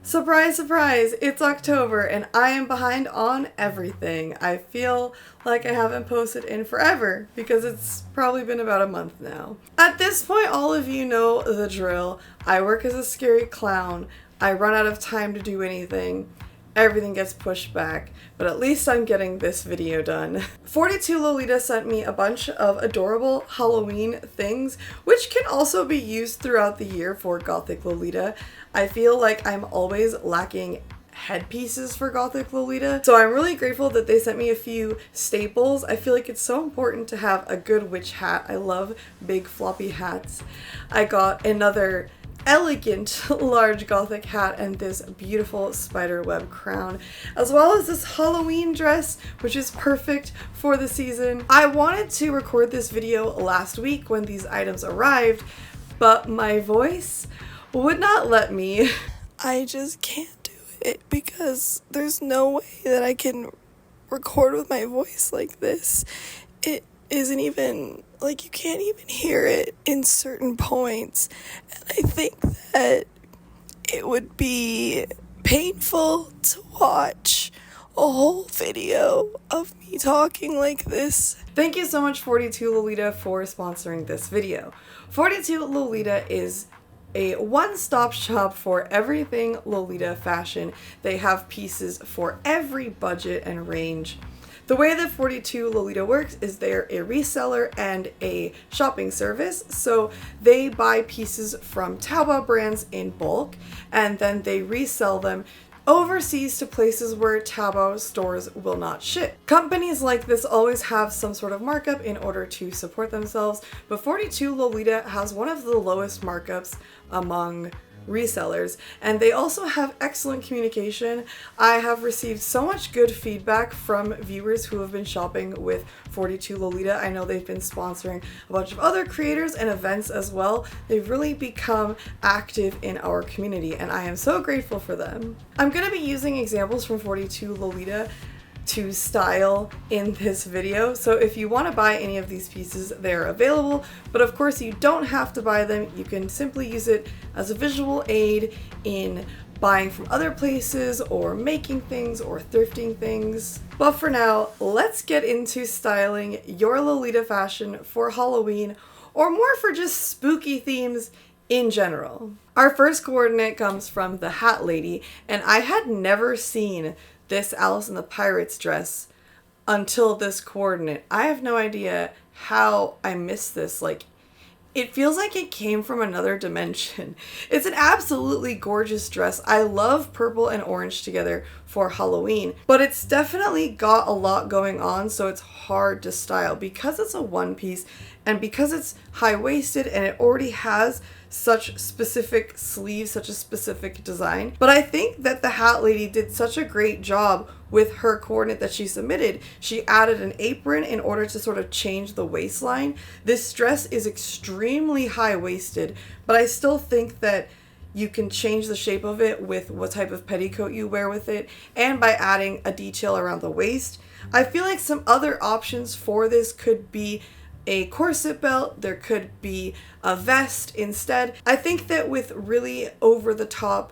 Surprise, surprise, it's October and I am behind on everything. I feel like I haven't posted in forever because it's probably been about a month now. At this point, all of you know the drill. I work as a scary clown. I run out of time to do anything. Everything gets pushed back, but at least I'm getting this video done. 42 Lolita sent me a bunch of adorable Halloween things, which can also be used throughout the year for Gothic Lolita. I feel like I'm always lacking headpieces for Gothic Lolita, so I'm really grateful that they sent me a few staples. I feel like it's so important to have a good witch hat. I love big floppy hats. I got another elegant large Gothic hat and this beautiful spiderweb crown, as well as this Halloween dress, which is perfect for the season. I wanted to record this video last week when these items arrived, but my voice would not let me. I just can't do it because there's no way that I can record with my voice like this. It isn't even, like, you can't even hear it in certain points, and I think that it would be painful to watch a whole video of me talking like this. Thank you so much 42 Lolita for sponsoring this video. 42 Lolita is a one-stop shop for everything Lolita fashion. They have pieces for every budget and range. The way that 42 Lolita works is they're a reseller and a shopping service, so they buy pieces from Taobao brands in bulk and then they resell them overseas to places where Taobao stores will not ship. Companies like this always have some sort of markup in order to support themselves, but 42 Lolita has one of the lowest markups among resellers, and they also have excellent communication. I have received so much good feedback from viewers who have been shopping with 42 Lolita. I know they've been sponsoring a bunch of other creators and events as well. They've really become active in our community and I am so grateful for them. I'm going to be using examples from 42 Lolita to style in this video, so if you want to buy any of these pieces, they're available, but of course you don't have to buy them. You can simply use it as a visual aid in buying from other places or making things or thrifting things. But for now, let's get into styling your Lolita fashion for Halloween, or more for just spooky themes in general. Our first coordinate comes from the Hat Lady, and I had never seen this Alice in the Pirates dress until this coordinate. I have no idea how I missed this. Like, it feels like it came from another dimension. It's an absolutely gorgeous dress. I love purple and orange together for Halloween, but it's definitely got a lot going on, so it's hard to style because it's a one piece and because it's high-waisted and it already has such specific sleeves, such a specific design. But I think that the Hat Lady did such a great job with her coordinate that she submitted. She added an apron in order to sort of change the waistline. This dress is extremely high-waisted, but I still think that you can change the shape of it with what type of petticoat you wear with it and by adding a detail around the waist. I feel like some other options for this could be a corset belt, there could be a vest instead. I think that with really over-the-top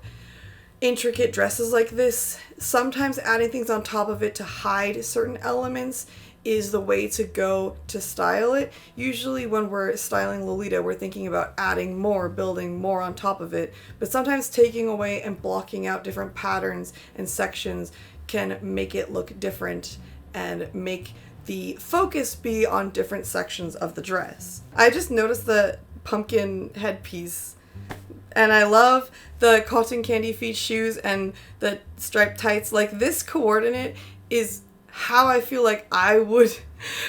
intricate dresses like this, sometimes adding things on top of it to hide certain elements is the way to go to style it. Usually when we're styling Lolita, we're thinking about adding more, building more on top of it, but sometimes taking away and blocking out different patterns and sections can make it look different and make the focus be on different sections of the dress. I just noticed the pumpkin headpiece and I love the cotton candy feet shoes and the striped tights. Like, this coordinate is how I feel like I would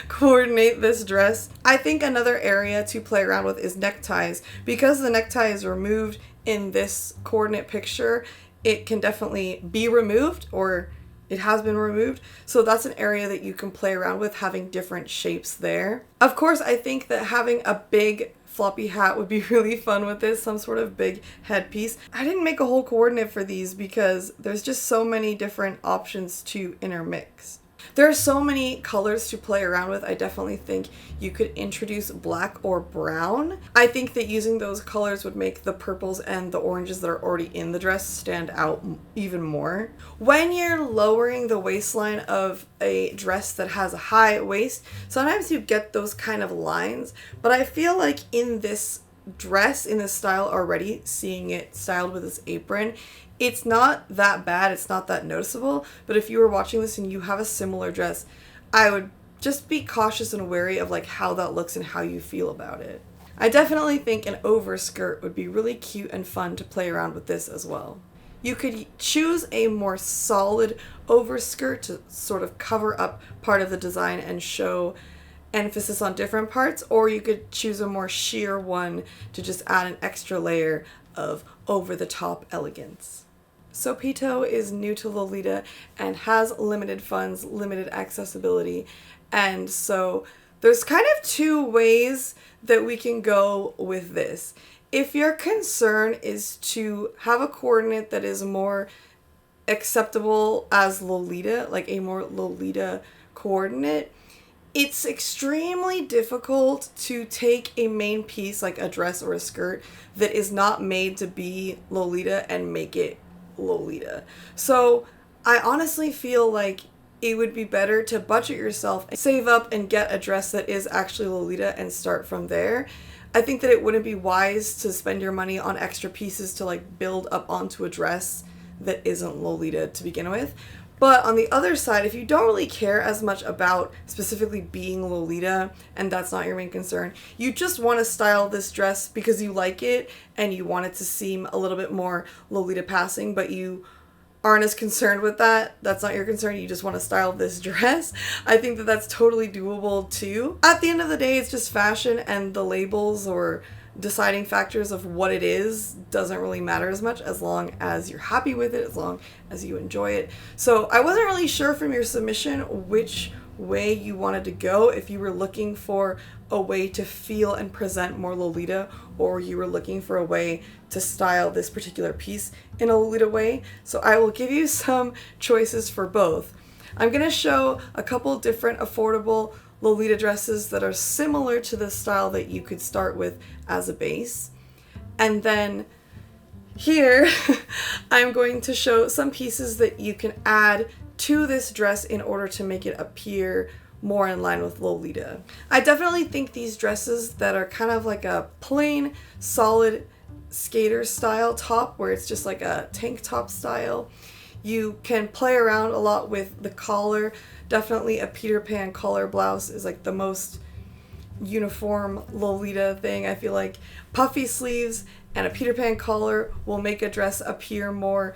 coordinate this dress. I think another area to play around with is neckties. Because the necktie is removed in this coordinate picture, it can definitely be removed, or it has been removed, so that's an area that you can play around with, having different shapes there. Of course, I think that having a big floppy hat would be really fun with this, some sort of big headpiece. I didn't make a whole coordinate for these because there's just so many different options to intermix. There are so many colors to play around with. I definitely think you could introduce black or brown. I think that using those colors would make the purples and the oranges that are already in the dress stand out even more. When you're lowering the waistline of a dress that has a high waist, sometimes you get those kind of lines, but I feel like in this dress, in this style already, seeing it styled with this apron, it's not that bad, it's not that noticeable, but if you were watching this and you have a similar dress, I would just be cautious and wary of like how that looks and how you feel about it. I definitely think an overskirt would be really cute and fun to play around with this as well. You could choose a more solid overskirt to sort of cover up part of the design and show emphasis on different parts, or you could choose a more sheer one to just add an extra layer of over-the-top elegance. Soito is new to Lolita and has limited funds, limited accessibility, and so there's kind of two ways that we can go with this. If your concern is to have a coordinate that is more acceptable as Lolita, like a more Lolita coordinate, it's extremely difficult to take a main piece like a dress or a skirt that is not made to be Lolita and make it Lolita. So I honestly feel like it would be better to budget yourself, save up and get a dress that is actually Lolita and start from there. I think that it wouldn't be wise to spend your money on extra pieces to like build up onto a dress that isn't Lolita to begin with. But on the other side, if you don't really care as much about specifically being Lolita and that's not your main concern, you just want to style this dress because you like it and you want it to seem a little bit more Lolita passing, but you aren't as concerned with that, that's not your concern, you just want to style this dress, I think that that's totally doable too. At the end of the day, it's just fashion, and the labels or deciding factors of what it is doesn't really matter as much as long as you're happy with it, as long as you enjoy it. So I wasn't really sure from your submission which way you wanted to go, if you were looking for a way to feel and present more Lolita, or you were looking for a way to style this particular piece in a Lolita way. So I will give you some choices for both. I'm going to show a couple different affordable Lolita dresses that are similar to the style that you could start with as a base. And then here I'm going to show some pieces that you can add to this dress in order to make it appear more in line with Lolita. I definitely think these dresses that are kind of like a plain, solid skater style top, where it's just like a tank top style, you can play around a lot with the collar. Definitely a Peter Pan collar blouse is like the most uniform Lolita thing. I feel like puffy sleeves and a Peter Pan collar will make a dress appear more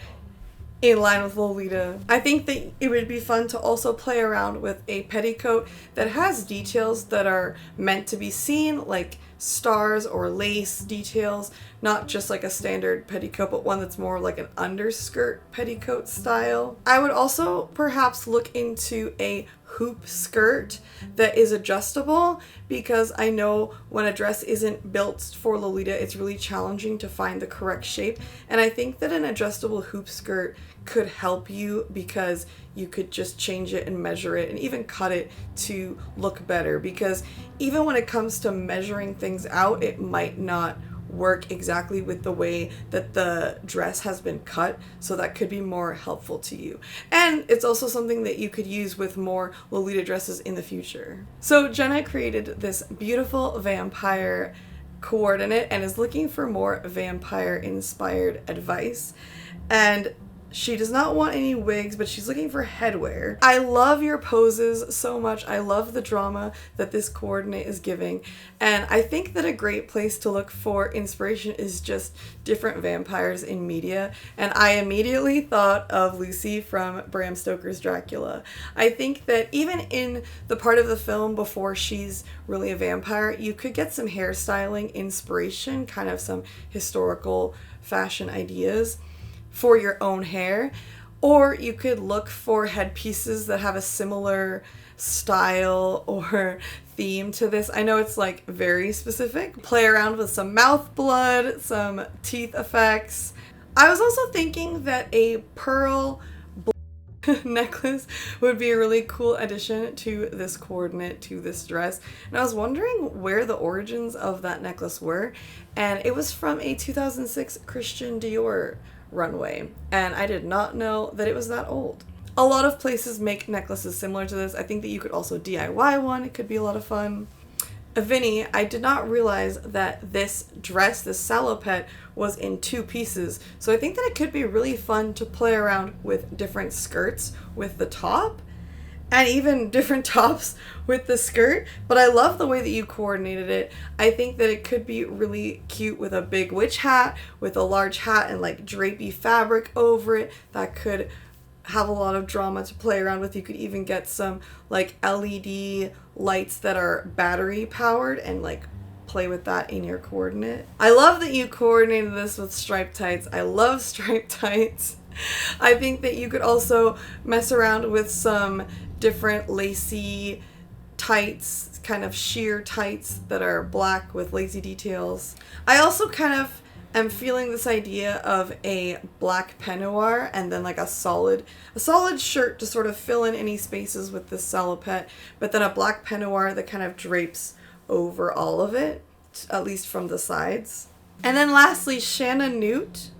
in line with Lolita. I think that it would be fun to also play around with a petticoat that has details that are meant to be seen, like stars or lace details, not just like a standard petticoat, but one that's more like an underskirt petticoat style. I would also perhaps look into a hoop skirt that is adjustable, because I know when a dress isn't built for Lolita, it's really challenging to find the correct shape, and I think that an adjustable hoop skirt could help you, because you could just change it and measure it and even cut it to look better, because even when it comes to measuring things out, it might not work exactly with the way that the dress has been cut, so that could be more helpful to you. And it's also something that you could use with more Lolita dresses in the future. So Jenna created this beautiful vampire coordinate and is looking for more vampire inspired advice, and she does not want any wigs, but she's looking for headwear. I love your poses so much. I love the drama that this coordinate is giving. And I think that a great place to look for inspiration is just different vampires in media. And I immediately thought of Lucy from Bram Stoker's Dracula. I think that even in the part of the film before she's really a vampire, you could get some hairstyling inspiration, kind of some historical fashion ideas for your own hair, or you could look for headpieces that have a similar style or theme to this. I know it's like very specific. Play around with some mouth blood, some teeth effects. I was also thinking that a pearl necklace would be a really cool addition to this coordinate, to this dress. And I was wondering where the origins of that necklace were, and it was from a 2006 Christian Dior runway, and I did not know that it was that old. A lot of places make necklaces similar to this. I think that you could also DIY one. It could be a lot of fun. Vinny, I did not realize that this dress, this salopette, was in 2 pieces. So I think that it could be really fun to play around with different skirts with the top, and even different tops with the skirt. But I love the way that you coordinated it. I think that it could be really cute with a big witch hat, with a large hat and like drapey fabric over it. That could have a lot of drama to play around with. You could even get some like LED lights that are battery powered and like play with that in your coordinate. I love that you coordinated this with striped tights. I love striped tights. I think that you could also mess around with some different lacy tights, kind of sheer tights that are black with lacy details. I also kind of I'm feeling this idea of a black peignoir and then like a solid shirt to sort of fill in any spaces with this salopette, but then a black peignoir that kind of drapes over all of it, at least from the sides. And then lastly, Shana Newt.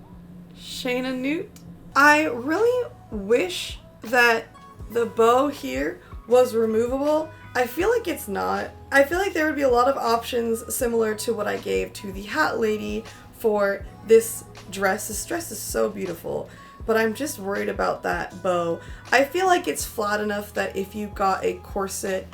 I really wish that the bow here was removable. I feel like it's not. I feel like there would be a lot of options similar to what I gave to the hat lady for this dress. This dress is so beautiful, but I'm just worried about that bow. I feel like it's flat enough that if you got a corset,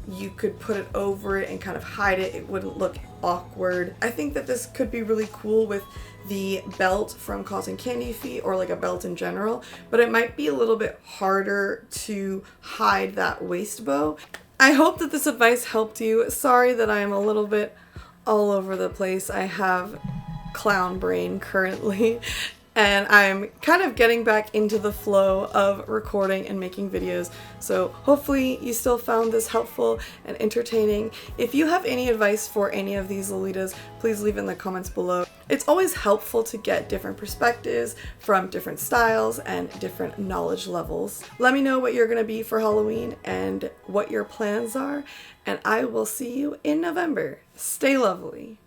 you could put it over it and kind of hide it. It wouldn't look awkward. I think that this could be really cool with the belt from Cotton Candy Feet, or like a belt in general, but it might be a little bit harder to hide that waist bow. I hope that this advice helped you. Sorry that I'm a little bit all over the place. I have clown brain currently, and I'm kind of getting back into the flow of recording and making videos. So hopefully you still found this helpful and entertaining. If you have any advice for any of these Lolitas, please leave in the comments below. It's always helpful to get different perspectives from different styles and different knowledge levels. Let me know what you're gonna be for Halloween and what your plans are, and I will see you in November. Stay lovely.